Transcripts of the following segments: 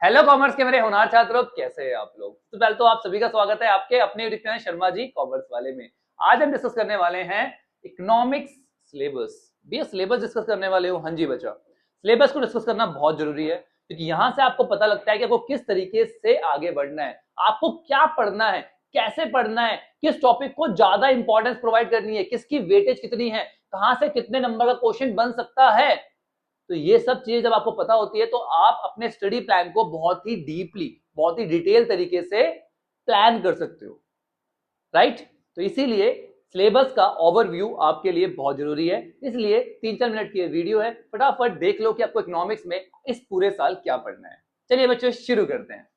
Hello commerce के मेरे होनहार छात्रों, कैसे हैं आप लोग। तो पहले तो आप सभी का स्वागत है आपके अपने YouTube channel Sharma ji commerce वाले में। आज हम डिस्कस करने वाले हैं इकोनॉमिक्स सिलेबस। भैया सिलेबस डिस्कस करने वाले हो? हाँ जी बच्चा, सिलेबस को डिस्कस करना बहुत जरूरी है क्योंकि यहाँ से आपको पता लगता है कि आपको किस तरीके से आगे बढ़ना है, आपको क्या पढ़ना है, कैसे पढ़ना है, किस टॉपिक को ज्यादा इंपॉर्टेंस प्रोवाइड करनी है, किसकी वेटेज कितनी है, कहाँ से कितने नंबर का क्वेश्चन बन सकता है। तो ये सब चीजें जब आपको पता होती है तो आप अपने स्टडी प्लान को बहुत ही डीपली, बहुत ही डिटेल तरीके से प्लान कर सकते हो, राइट। तो इसीलिए सिलेबस का ओवरव्यू आपके लिए बहुत जरूरी है। इसलिए 3-4 मिनट की वीडियो है, फटाफट देख लो कि आपको इकोनॉमिक्स में इस पूरे साल क्या पढ़ना है। चलिए बच्चों शुरू करते हैं।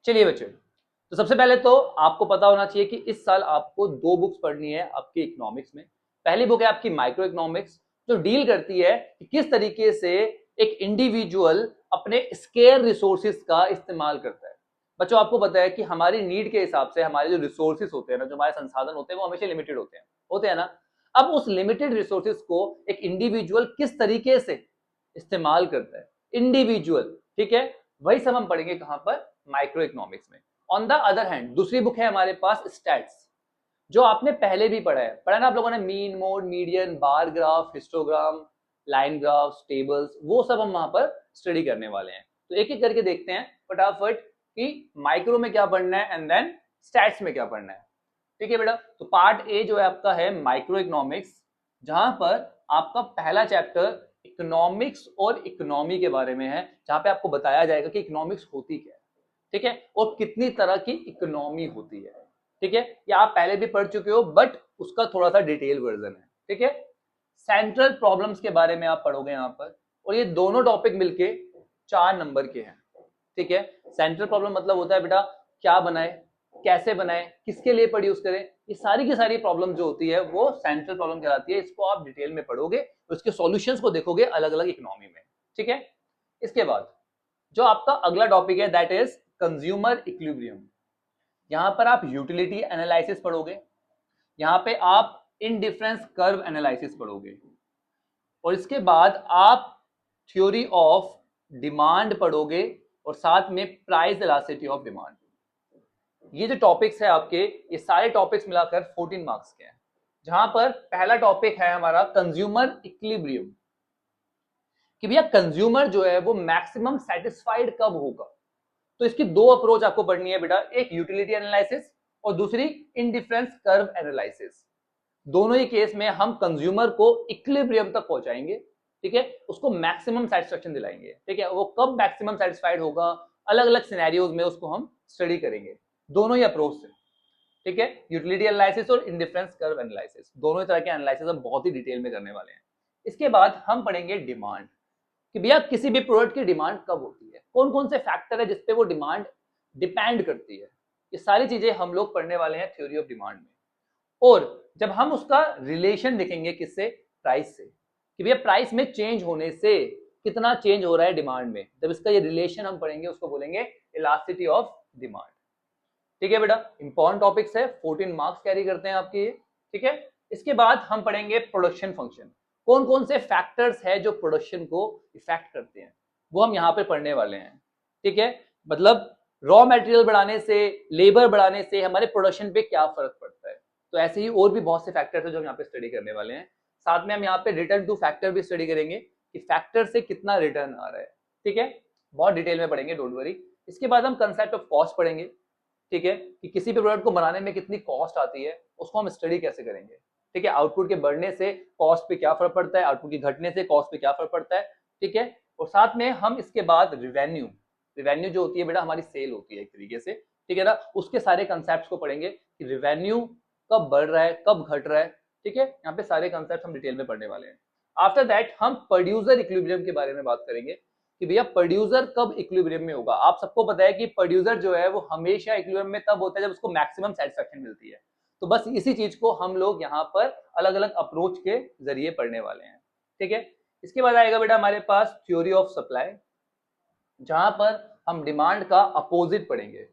चलिए बच्चों, तो सबसे पहले तो आपको पता होना चाहिए कि इस साल आपको 2 बुक्स पढ़नी है आपकी इकोनॉमिक्स में। पहली बुक है आपकी माइक्रो इकोनॉमिक्स, जो डील करती है कि किस तरीके से एक इंडिविजुअल अपने स्केयर रिसोर्सेज का इस्तेमाल करता है। बच्चों आपको पता है कि हमारी नीड के हिसाब से हमारे जो रिसोर्सेज होते हैं ना, जो हमारे संसाधन होते हैं, वो हमेशा लिमिटेड होते हैं ना। अब उस लिमिटेड रिसोर्सेज को एक इंडिविजुअल किस तरीके से इस्तेमाल करता है, इंडिविजुअल, ठीक है, वही सब हम पढ़ेंगे कहां पर, माइक्रो इकोनॉमिक्स में। ऑन द अदर हैंड दूसरी बुक है हमारे पास स्टैट्स, जो आपने पहले भी पढ़ा है ना आप लोगों ने, mean, mode, median, bar graph, histogram, line graph, tables, वो सब हम वहां पर स्टडी करने वाले हैं। तो एक एक करके देखते हैं फटाफट कि माइक्रो में क्या पढ़ना है एंड देन स्टैट्स में क्या पढ़ना है। ठीक है बेटा, तो पार्ट ए जो है आपका है माइक्रो इकोनॉमिक्स, जहां पर आपका पहला चैप्टर इकोनॉमिक्स और इकोनॉमी के बारे में है, जहां पे आपको बताया जाएगा कि इकोनॉमिक्स होती क्या है, ठीक है, और कितनी तरह की इकोनॉमी होती है। ठीक है, ये आप पहले भी पढ़ चुके हो बट उसका थोड़ा सा डिटेल वर्जन है। ठीक है, सेंट्रल प्रॉब्लम्स के बारे में आप पढ़ोगे यहाँ पर, और ये दोनों टॉपिक मिलके 4 नंबर के हैं। ठीक है, सेंट्रल प्रॉब्लम मतलब होता है बेटा क्या बनाए, कैसे बनाए, किसके लिए प्रोड्यूस करें, ये सारी की सारी प्रॉब्लम जो होती है वो सेंट्रल प्रॉब्लम कहलाती है। इसको आप डिटेल में पढ़ोगे तो इसके सॉल्यूशंस को देखोगे अलग अलग इकोनॉमी में। ठीक है, इसके बाद जो आपका अगला टॉपिक है दैट इज कंज्यूमर इक्विलिब्रियम। यहां पर आप यूटिलिटी एनालिसिस पढ़ोगे, यहां पे आप इनडिफरेंस कर्व एनालिसिस पढ़ोगे, और इसके बाद आप थ्योरी ऑफ डिमांड पढ़ोगे, और साथ में प्राइस इलास्टिसिटी ऑफ डिमांड। ये जो टॉपिक्स है आपके, ये सारे टॉपिक्स मिलाकर 14 मार्क्स के हैं, जहां पर पहला टॉपिक है हमारा कंज्यूमर इक्विलिब्रियम, कि भैया कंज्यूमर जो है वो मैक्सिमम सेटिस्फाइड कब होगा। तो इसकी 2 अप्रोच आपको पढ़नी है बेटा, एक यूटिलिटी एनालिसिस और दूसरी इनडिफरेंस कर्व एनालिसिस। दोनों ही केस में हम कंज्यूमर को इक्विलिब्रियम तक पहुंचाएंगे, ठीक है, उसको मैक्सिमम सेटिस्फेक्शन दिलाएंगे। ठीक है, वो कब मैक्सिमम सेटिस्फाइड होगा, अलग अलग सिनेरियोज में उसको हम स्टडी करेंगे, दोनों ही अप्रोच से। ठीक है, यूटिलिटी एनालिसिस और इंडिफरेंस कर्व एनालिसिस, दोनों ही तरह के एनालिसिस हम बहुत ही डिटेल में करने वाले हैं। इसके बाद हम पढ़ेंगे डिमांड, कि भैया किसी भी प्रोडक्ट की डिमांड कब होती है, कौन कौन से फैक्टर है जिसपे वो डिमांड डिपेंड करती है। ये सारी चीजें हम लोग पढ़ने वाले हैं थ्योरी ऑफ डिमांड में। और जब हम उसका रिलेशन देखेंगे किससे, प्राइस से, कि भैया प्राइस में चेंज होने से कितना चेंज हो रहा है डिमांड में, जब इसका ये रिलेशन हम पढ़ेंगे उसको बोलेंगे इलास्टिसिटी ऑफ डिमांड। ठीक है बेटा, इंपॉर्टेंट टॉपिक्स है, 14 मार्क्स कैरी करते हैं आपके ये। ठीक है, इसके बाद हम पढ़ेंगे प्रोडक्शन फंक्शन, कौन कौन से फैक्टर्स है जो प्रोडक्शन को इफेक्ट करते हैं, वो हम यहाँ पे पढ़ने वाले हैं। ठीक है, मतलब रॉ मटेरियल बढ़ाने से, लेबर बढ़ाने से हमारे प्रोडक्शन पे क्या फर्क पड़ता है। तो ऐसे ही और भी बहुत से फैक्टर्स है जो हम यहाँ पे स्टडी करने वाले हैं। साथ में हम यहाँ पे रिटर्न टू फैक्टर भी स्टडी करेंगे कि फैक्टर से कितना रिटर्न आ रहा है। ठीक है, बहुत डिटेल में पढ़ेंगे, डोंट वरी। इसके बाद हम कंसेप्ट ऑफ कॉस्ट पढ़ेंगे, ठीक है, कि किसी भी प्रोडक्ट को बनाने में कितनी कॉस्ट आती है, उसको हम स्टडी कैसे करेंगे। ठीक है, आउटपुट के बढ़ने से कॉस्ट पे क्या फर्क पड़ता है, आउटपुट के घटने से कॉस्ट पे क्या फर्क पड़ता है। ठीक है, और साथ में हम इसके बाद रिवेन्यू, रिवेन्यू जो होती है बेटा हमारी सेल होती है एक तरीके से, ठीक है ना, उसके सारे कंसेप्ट को पढ़ेंगे कि रिवेन्यू कब बढ़ रहा है, कब घट रहा है। ठीक है, यहाँ पे सारे कंसेप्ट हम डिटेल में पढ़ने वाले हैं। आफ्टर दैट हम प्रोड्यूसर इक्विलिब्रियम के बारे में बात करेंगे कि भैया प्रोड्यूसर कब इक्विलिब्रियम में होगा। आप सबको पता है कि प्रोड्यूसर जो है वो हमेशा इक्विलिब्रियम में तब होता है जब उसको मैक्सिमम सेटिस्फेक्शन मिलती है। तो बस इसी चीज को हम लोग यहाँ पर अलग अलग अप्रोच के जरिए पढ़ने वाले हैं। ठीक है, इसके बाद आएगा बेटा हमारे पास थ्योरी ऑफ सप्लाई, जहां पर हम डिमांड का अपोजिट पढ़ेंगे।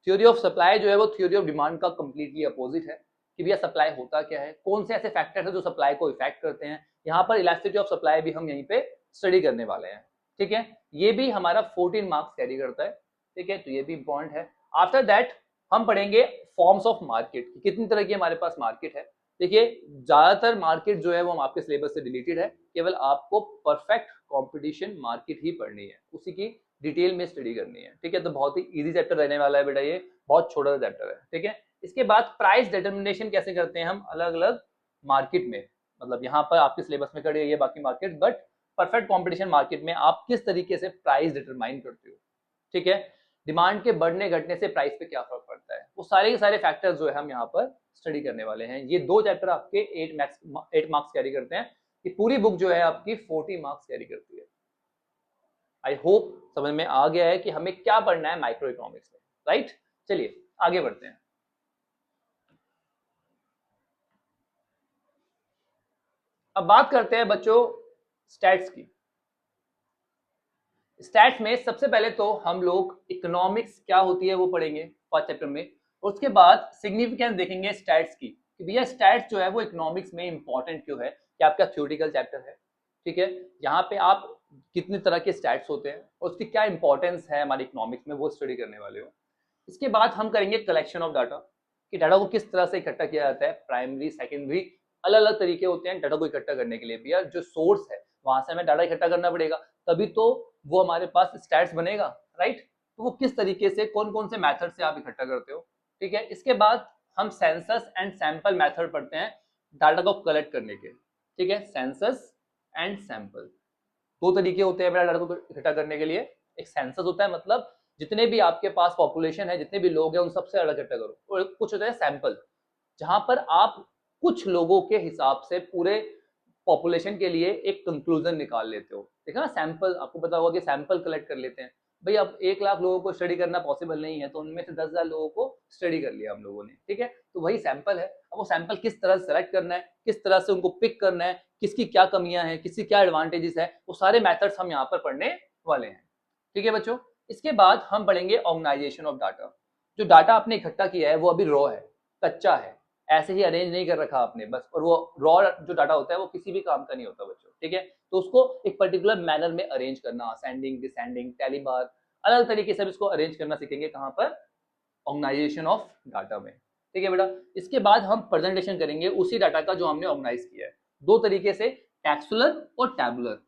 थ्योरी ऑफ सप्लाई जो है वो थ्योरी ऑफ डिमांड का कंप्लीटली अपोजिट है। कि भैया सप्लाई होता क्या है, कौन से ऐसे फैक्टर्स हैं जो सप्लाई को इफेक्ट करते हैं। यहाँ पर इलास्टिसिटी ऑफ सप्लाई भी हम यहीं पे स्टडी करने वाले हैं, ठीक है। ये भी हमारा 14 मार्क्स कैरी करता है, ठीक है, तो ये भी इंपॉर्टेंट है। आफ्टर दैट हम पढ़ेंगे फॉर्म्स ऑफ मार्केट, कितनी तरह की हमारे पास मार्केट है। देखिए ज्यादातर मार्केट जो है वो आपके सिलेबस से डिलीटेड है, केवल आपको परफेक्ट कंपटीशन मार्केट ही पढ़नी है, उसी की डिटेल में स्टडी करनी है, ठीक है। तो बहुत ही इजी चैप्टर रहने वाला है बेटा, ये बहुत छोटा चैप्टर है, ठीक है। इसके बाद प्राइस डिटर्मिनेशन कैसे करते हैं हम अलग अलग मार्केट में, मतलब यहाँ पर आपके सिलेबस में करी है बाकी market, but perfect competition market में आप किस तरीके से प्राइस डिटरमाइन करते हो, ठीक है। डिमांड के बढ़ने घटने से प्राइस पे क्या फर्क पड़ता है, वो सारे के सारे फैक्टर्स जो है हम यहाँ पर स्टडी करने वाले हैं। ये दो चैप्टर आपके 8 मार्क्स कैरी करते हैं, कि पूरी बुक जो है आपकी 40 मार्क्स कैरी करती है। आई होप समझ में आ गया है कि हमें क्या पढ़ना है माइक्रो इकोनॉमिक्स में, राइट। चलिए आगे बढ़ते हैं। अब बात करते हैं बच्चों स्टैट्स की। स्टैट्स में सबसे पहले तो हम लोग इकोनॉमिक्स क्या होती है वो पढ़ेंगे फर्स्ट चैप्टर में, उसके बाद सिग्निफिकेंस देखेंगे स्टैट्स की, कि भैया स्टैट्स जो है वो इकोनॉमिक्स में इंपॉर्टेंट क्यों है, कि आपका थ्योरेटिकल चैप्टर है, ठीक है। यहाँ पे आप कितने तरह के स्टैट्स होते हैं और उसकी क्या इंपॉर्टेंस है हमारे इकोनॉमिक्स में, वो स्टडी करने वाले हो। इसके बाद हम करेंगे कलेक्शन ऑफ डाटा, कि डाटा को किस तरह से इकट्ठा किया जाता है, प्राइमरी सेकेंडरी अलग अलग तरीके होते हैं डाटा को इकट्ठा करने के लिए। भैया जो सोर्स है वहां से हमें डाटा इकट्ठा करना पड़ेगा, तभी तो वो हमारे पास स्टैट्स बनेगा, राइट। तो वो किस तरीके से कौन कौन से मेथड से आप इकट्ठा करते हो, ठीक है। इसके बाद हम सेंसस एंड सैंपल मेथड पढ़ते हैं डाटा को कलेक्ट करने के, ठीक है। सेंसस एंड सैंपल दो तरीके होते हैं डाटा को इकट्ठा करने के लिए। एक सेंसस होता है, मतलब जितने भी आपके पास पॉपुलेशन है, जितने भी लोग हैं उन सबसे डाटा इकट्ठा करो, और कुछ होता है सैंपल, जहां पर आप कुछ लोगों के हिसाब से पूरे पॉपुलेशन के लिए एक कंक्लूजन निकाल लेते हो। देखा ना, सैंपल आपको पता होगा कि सैंपल कलेक्ट कर लेते हैं। भाई अब 1 लाख लोगों को स्टडी करना पॉसिबल नहीं है, तो उनमें से 10,000 लोगों को स्टडी कर लिया हम लोगों ने, ठीक है। तो वही सैंपल है। अब वो सैंपल किस तरह से सेलेक्ट करना है, किस तरह से उनको पिक करना है, किसकी क्या कमियां हैं, किसकी क्या एडवांटेजेस है, वो सारे मेथड्स हम यहाँ पर पढ़ने वाले हैं, ठीक है बच्चों। इसके बाद हम पढ़ेंगे ऑर्गेनाइजेशन ऑफ डाटा। जो डाटा आपने इकट्ठा किया है वो अभी रॉ है, कच्चा है, ऐसे ही अरेंज नहीं कर रखा आपने बस, और वो रॉ जो डाटा होता है वो किसी भी काम का नहीं होता बच्चों, ठीक है। तो उसको एक पर्टिकुलर मैनर में अरेंज करना, असेंडिंग डिसेंडिंग टैली बार, अलग तरीके से इसको अरेंज करना सीखेंगे कहाँ पर, ऑर्गेनाइजेशन ऑफ डाटा में, ठीक है बेटा। इसके बाद हम प्रेजेंटेशन करेंगे उसी डाटा का जो हमने ऑर्गेनाइज किया है, दो तरीके से, टैक्सुलर और टैबुलर,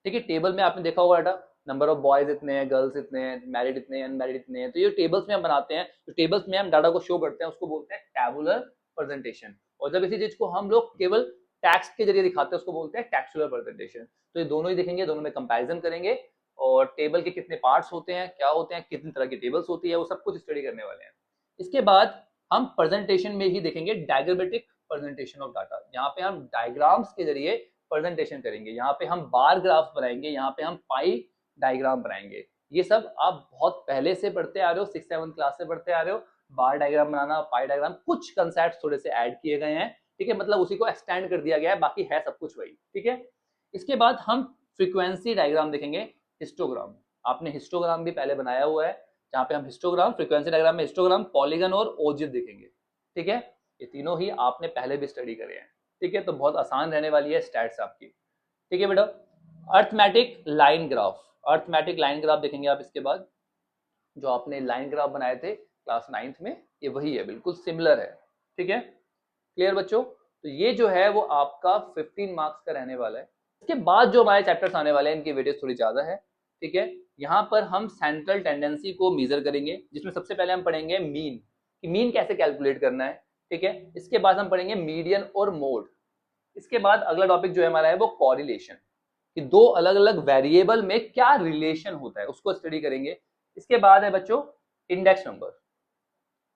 ठीक है। टेबल में आपने देखा होगा डाटा, नंबर ऑफ बॉयज इतने हैं, गर्ल्स इतने हैं, मैरिड इतने हैं, अनमैरिड इतने हैं, तो ये टेबल्स में हम बनाते हैं, तो टेबल्स में हम डाटा को शो करते हैं, उसको बोलते हैं टैबुलर प्रेजेंटेशन। और जब इसी चीज को हम लोग केवल टैक्स के जरिए दिखाते हैं उसको बोलते हैं टैक्सुलर प्रेजेंटेशन। तो ये दोनों ही देखेंगे, दोनों में कंपैरिजन करेंगे, और टेबल के कितने पार्ट्स होते हैं, क्या होते हैं, कितनी तरह की टेबल्स होती है, वो सब कुछ स्टडी करने वाले हैं। इसके बाद हम प्रेजेंटेशन में ही देखेंगे डायग्रामेटिक प्रेजेंटेशन ऑफ डाटा। यहाँ पे हम डायग्राम्स के जरिए प्रेजेंटेशन करेंगे, यहाँ पे हम बार ग्राफ्स बनाएंगे, यहाँ पे हम पाई डायग्राम बनाएंगे। ये सब आप बहुत पहले से पढ़ते आ रहे हो, 6-7 क्लास से पढ़ते आ रहे हो। बार डायग्राम बनाना, पाई डायग्राम, कुछ कंसेप्ट थोड़े से ऐड किए गए हैं, ठीक है, मतलब उसी को एक्सटेंड कर दिया गया है, बाकी है सब कुछ वही, ठीक है। इसके बाद हम फ्रीक्वेंसी डायग्राम देखेंगे, हिस्टोग्राम। आपने हिस्टोग्राम भी पहले बनाया हुआ है, जहाँ पे हम हिस्टोग्राम, फ्रीक्वेंसी डायग्राम में हिस्टोग्राम, पॉलीगन और ओजित देखेंगे, ठीक है। ये तीनों ही आपने पहले भी स्टडी करे हैं, ठीक है, तो बहुत आसान रहने वाली है स्टैट्स आपकी, ठीक है बेटा। Arithmetic line graph, arithmetic line graph देखेंगे आप। इसके बाद जो आपने लाइन ग्राफ बनाए थे क्लास 9th में, ये वही है, बिल्कुल सिमिलर है, ठीक है। क्लियर बच्चों, तो ये जो है वो आपका 15 मार्क्स का रहने वाला है। इसके बाद जो हमारे चैप्टर्स आने वाले हैं इनकी वेटेज थोड़ी ज्यादा है, ठीक है। यहाँ पर हम सेंट्रल टेंडेंसी को मेजर करेंगे, जिसमें सबसे पहले हम पढ़ेंगे मीन, कि मीन कैसे कैलकुलेट करना है, ठीक है। इसके बाद हम पढ़ेंगे मीडियन और मोड। इसके बाद अगला टॉपिक जो है हमारा है वो कॉरिलेशन, कि दो अलग अलग वेरिएबल में क्या रिलेशन होता है उसको स्टडी करेंगे। इसके बाद है बच्चों इंडेक्स नंबर।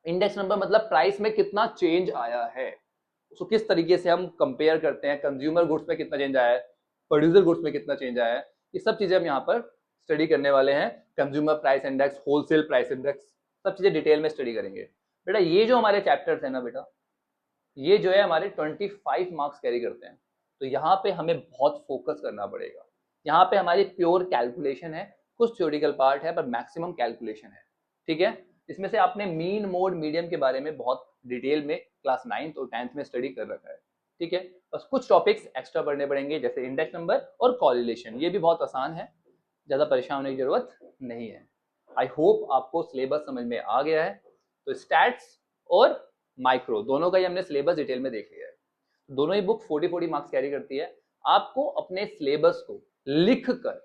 इंडेक्स नंबर मतलब प्राइस में कितना चेंज आया है, उसको किस तरीके से हम कंपेयर करते हैं, कंज्यूमर गुड्स में कितना चेंज आया है, प्रोड्यूसर गुड्स में कितना चेंज आया है, ये सब चीजें हम यहाँ पर स्टडी करने वाले हैं। Consumer price index, wholesale price index, सब चीजें डिटेल में स्टडी करेंगे बेटा। ये जो हमारे चैप्टर्स है ना बेटा, ये जो है हमारे 25 मार्क्स कैरी करते हैं, तो यहाँ पे हमें बहुत फोकस करना पड़ेगा। यहाँ पे हमारी प्योर कैलकुलेशन है, कुछ थ्योरेटिकल पार्ट है पर मैक्सिमम कैलकुलेशन है, ठीक है। इसमें से आपने मीन मोड मीडियम के बारे में बहुत डिटेल में क्लास 9th और 10th में स्टडी कर रखा है, ठीक है। बस कुछ टॉपिक्स एक्स्ट्रा पढ़ने पड़ेंगे, जैसे इंडेक्स नंबर और कॉरिलेशन, ये भी बहुत आसान है, ज़्यादा परेशान होने की जरूरत नहीं है। आई होप आपको सिलेबस समझ में आ गया है। तो स्टैट्स और माइक्रो दोनों का ही हमने सिलेबस डिटेल में देख लिया है। दोनों ही बुक 40-40 मार्क्स कैरी करती है। आपको अपने सिलेबस को लिख कर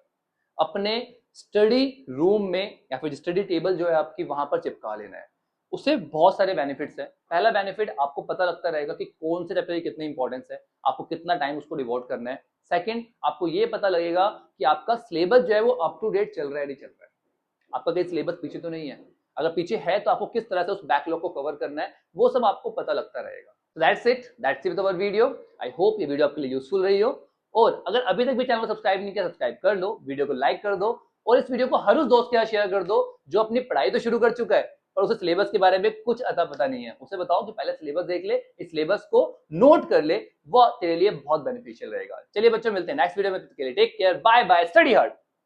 अपने स्टडी रूम में या फिर स्टडी टेबल जो है आपकी वहां पर चिपका लेना है। उससे बहुत सारे बेनिफिट्स हैं। पहला बेनिफिट, आपको पता लगता रहेगा कि कौन से चैप्टर की कितनी इंपॉर्टेंस है, आपको कितना टाइम उसको डिवोट करना है। सेकंड, आपको ये पता लगेगा कि आपका सिलेबस जो है वो अप टू डेट चल रहा है नहीं चल रहा है, आपका कहीं सिलेबस पीछे तो नहीं है, अगर पीछे है तो आपको किस तरह से उस बैकलॉग को कवर करना है, वो सब आपको पता लगता रहेगा। That's it with our video. I hope ये वीडियो आपके लिए यूजफुल रही हो, और अगर अभी तक भी चैनल को सब्सक्राइब नहीं किया, सब्सक्राइब कर लो, वीडियो को लाइक कर दो, और इस वीडियो को हर उस दोस्त के साथ शेयर कर दो जो अपनी पढ़ाई तो शुरू कर चुका है और उसे सिलेबस के बारे में कुछ अता पता नहीं है। उसे बताओ कि पहले सिलेबस देख ले, इस सिलेबस को नोट कर ले, वो तेरे लिए बहुत बेनिफिशियल रहेगा। चलिए बच्चों, मिलते हैं नेक्स्ट वीडियो में, take care, bye bye, study hard.